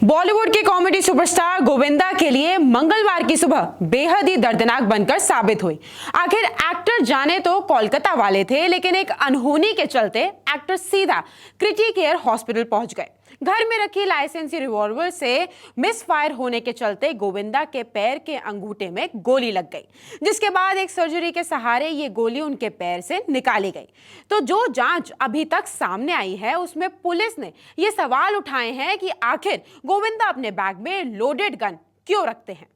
बॉलीवुड के comedy superstar Govinda के लिए मंगलवार की सुबह बेहद ही दर्दनाक बनकर साबित हुई। आखिर एक्टर जाने तो कोलकाता वाले थे, लेकिन एक अनहोनी के चलते एक्टर सीधा क्रिटी केयर हॉस्पिटल पहुंच गए। घर में रखी लाइसेंसी रिवॉल्वर से मिसफायर होने के चलते गोविंदा के पैर के अंगूठे में गोली लग गई, जिसके बाद एक सर्जरी के सहारे ये गोली उनके पैर से निकाली गई। तो जो जांच अभी तक सामने आई है उसमें पुलिस ने ये सवाल उठाए हैं कि आखिर गोविंदा अपने बैग में लोडेड गन क्यों रखते हैं।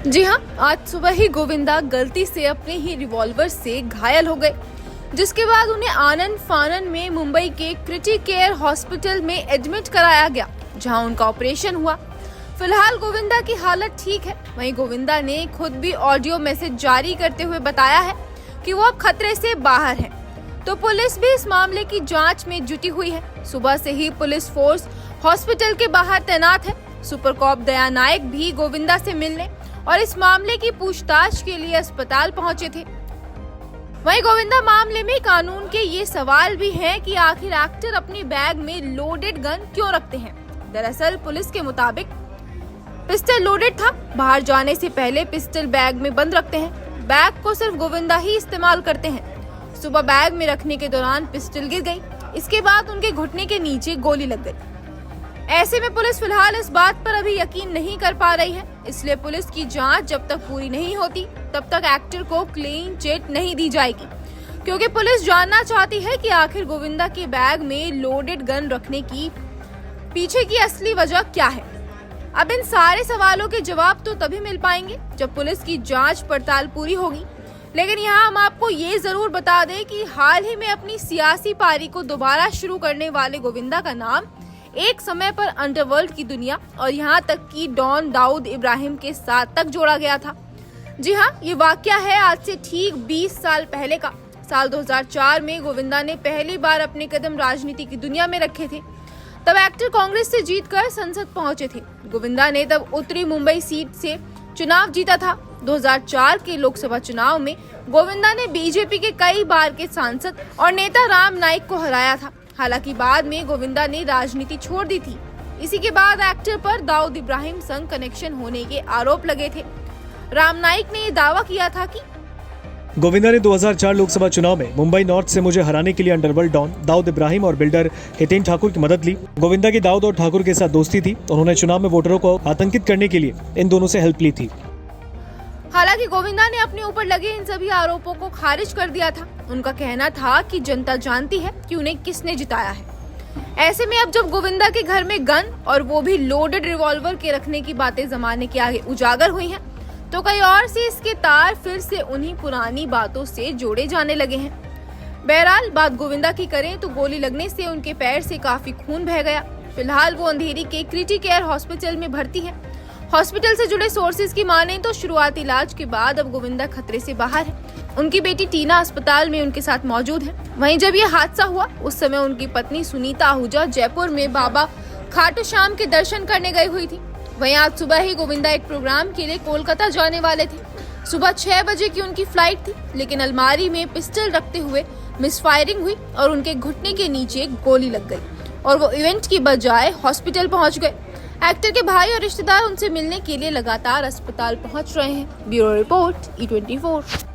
जी हां, आज सुबह ही गोविंदा गलती से अपने ही रिवॉल्वर से घायल हो गए, जिसके बाद उन्हें आनन फानन में मुंबई के क्रिटी केयर हॉस्पिटल में एडमिट कराया गया, जहां उनका ऑपरेशन हुआ। फिलहाल गोविंदा की हालत ठीक है। वहीं गोविंदा ने खुद भी ऑडियो मैसेज जारी करते हुए बताया है कि वो अब खतरे से बाहर है। तो पुलिस भी इस मामले की जांच में जुटी हुई है। सुबह से ही पुलिस फोर्स हॉस्पिटल के बाहर तैनात है। सुपर कॉप दया नायक भी गोविंदा से मिलने और इस मामले की पूछताछ के लिए अस्पताल पहुंचे थे। वहीं गोविंदा मामले में कानून के ये सवाल भी हैं कि आखिर एक्टर अपने बैग में लोडेड गन क्यों रखते हैं। दरअसल पुलिस के मुताबिक पिस्टल लोडेड था। बाहर जाने से पहले पिस्टल बैग में बंद रखते हैं। बैग को सिर्फ गोविंदा ही इस्तेमाल करते हैं। सुबह बैग में रखने के दौरान पिस्टल गिर गई। इसके बाद उनके घुटने के नीचे गोली लग गई। ऐसे में पुलिस फिलहाल इस बात पर अभी यकीन नहीं कर पा रही है। इसलिए पुलिस की जांच जब तक पूरी नहीं होती तब तक एक्टर को क्लीन चिट नहीं दी जाएगी, क्योंकि पुलिस जानना चाहती है कि आखिर गोविंदा के बैग में लोडेड गन रखने की पीछे की असली वजह क्या है। अब इन सारे सवालों के जवाब तो तभी मिल पाएंगे जब पुलिस की जांच पड़ताल पूरी होगी। लेकिन यहाँ हम आपको ये जरूर बता दें कि हाल ही में अपनी सियासी पारी को दोबारा शुरू करने वाले गोविंदा का नाम एक समय पर अंडरवर्ल्ड की दुनिया और यहाँ तक कि डॉन दाऊद इब्राहिम के साथ तक जोड़ा गया था। जी हाँ, ये वाकया है आज से ठीक 20 साल पहले का। साल 2004 में गोविंदा ने पहली बार अपने कदम राजनीति की दुनिया में रखे थे। तब एक्टर कांग्रेस से जीतकर संसद पहुंचे थे। गोविंदा ने तब उत्तरी मुंबई सीट से चुनाव जीता था। 2004 के लोकसभा चुनाव में गोविंदा ने बीजेपी के कई बार के सांसद और नेता राम नाईक को हराया था। हालांकि बाद में गोविंदा ने राजनीति छोड़ दी थी। इसी के बाद एक्टर पर दाऊद इब्राहिम संग कनेक्शन होने के आरोप लगे थे। राम नाईक ने ये दावा किया था कि गोविंदा ने 2004 लोकसभा चुनाव में मुंबई नॉर्थ से मुझे हराने के लिए अंडरवर्ल्ड डॉन दाऊद इब्राहिम और बिल्डर हितेन ठाकुर की मदद ली। गोविंदा की दाऊद और ठाकुर के साथ दोस्ती थी। उन्होंने चुनाव में वोटरों को आतंकित करने के लिए इन दोनों से हेल्प ली थी। हालांकि गोविंदा ने अपने ऊपर लगे इन सभी आरोपों को खारिज कर दिया था। उनका कहना था कि जनता जानती है कि उन्हें किसने जिताया है। ऐसे में अब जब गोविंदा के घर में गन और वो भी लोडेड रिवॉल्वर के रखने की बातें जमाने के आगे उजागर हुई हैं, तो कई और से इसके तार फिर से उन्हीं पुरानी बातों से जोड़े जाने लगे हैं। बहरहाल बात गोविंदा की करें तो गोली लगने से उनके पैर से काफी खून बह गया। फिलहाल वो अंधेरी के क्रिटी केयर हॉस्पिटल में भर्ती है। हॉस्पिटल से जुड़े सोर्सेज की माने तो शुरुआती इलाज के बाद अब गोविंदा खतरे से बाहर है। उनकी बेटी टीना अस्पताल में उनके साथ मौजूद है। वहीं जब ये हादसा हुआ उस समय उनकी पत्नी सुनीता आहूजा जयपुर में बाबा खाटू श्याम के दर्शन करने गई हुई थी। वहीं आज सुबह ही गोविंदा एक प्रोग्राम के लिए कोलकाता जाने वाले थे। सुबह 6 बजे की उनकी फ्लाइट थी, लेकिन अलमारी में पिस्टल रखते हुए मिसफायरिंग हुई और उनके घुटने के नीचे गोली लग गई और वो इवेंट की बजाय हॉस्पिटल पहुंच गए। एक्टर के भाई और रिश्तेदार उनसे मिलने के लिए लगातार अस्पताल पहुंच रहे हैं। Bureau report E24।